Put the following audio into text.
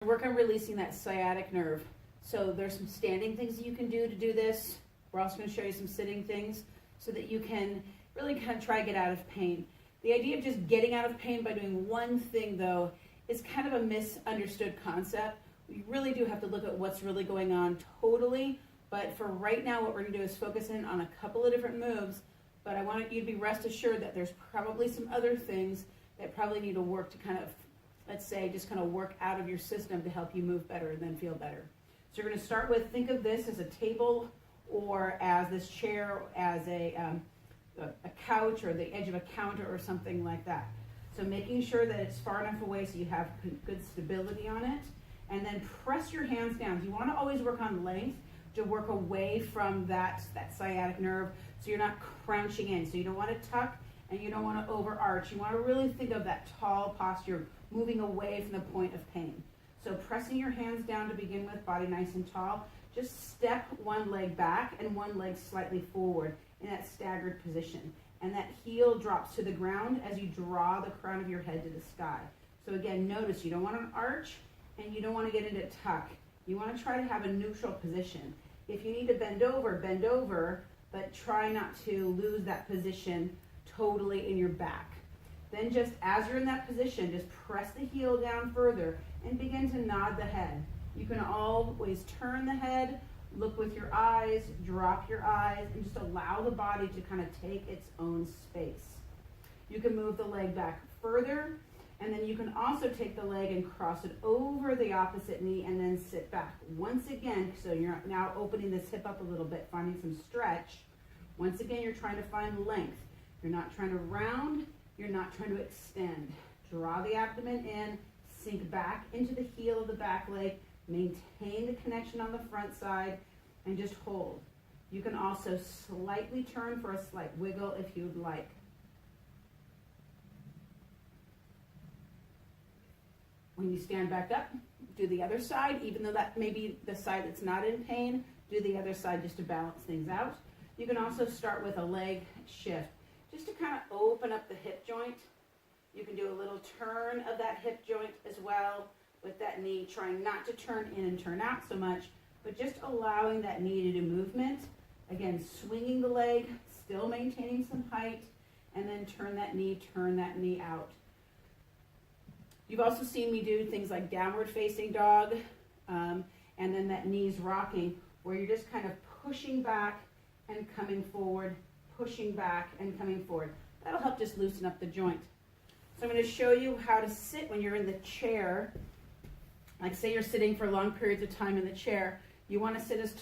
Work on releasing that sciatic nerve. So there's some standing things that you can do to do this. We're also going to show you some sitting things so that you can really kind of try to get out of pain. The idea of just getting out of pain by doing one thing, though, is kind of a misunderstood concept. We really do have to look at what's really going on totally, but for right now, what we're going to do is focus in on a couple of different moves, but I want you to be rest assured that there's probably some other things that probably need to work to kind of, let's say, just kind of work out of your system to help you move better and then feel better. So you're going to start with, think of this as a table or as this chair, as a couch or the edge of a counter or something like that. So making sure that it's far enough away so you have good stability on it, and then press your hands down. You want to always work on length to work away from that sciatic nerve so you're not crouching in. So you don't want to tuck and you don't want to overarch. You want to really think of that tall posture, moving away from the point of pain. So pressing your hands down to begin with, body nice and tall. Just step one leg back and one leg slightly forward in that staggered position. And that heel drops to the ground as you draw the crown of your head to the sky. So again, notice you don't want an arch and you don't want to get into tuck. You want to try to have a neutral position. If you need to bend over, but try not to lose that position totally in your back. Then just as you're in that position, just press the heel down further and begin to nod the head. You can always turn the head, look with your eyes, drop your eyes, and just allow the body to kind of take its own space. You can move the leg back further, and then you can also take the leg and cross it over the opposite knee and then sit back. Once again, so you're now opening this hip up a little bit, finding some stretch. Once again, you're trying to find length. You're not trying to round, you're not trying to extend. Draw the abdomen in, sink back into the heel of the back leg, maintain the connection on the front side, and just hold. You can also slightly turn for a slight wiggle if you'd like. When you stand back up, do the other side, even though that may be the side that's not in pain, do the other side just to balance things out. You can also start with a leg shift, just to kind of open up the hip joint. You can do a little turn of that hip joint as well with that knee, trying not to turn in and turn out so much, but just allowing that knee to do movement. Again, swinging the leg, still maintaining some height, and then turn that knee out. You've also seen me do things like downward facing dog, and then that knee's rocking, where you're just kind of pushing back and coming forward, pushing back and coming forward. That'll help just loosen up the joint. So I'm going to show you how to sit when you're in the chair. Like say you're sitting for long periods of time in the chair. You want to sit as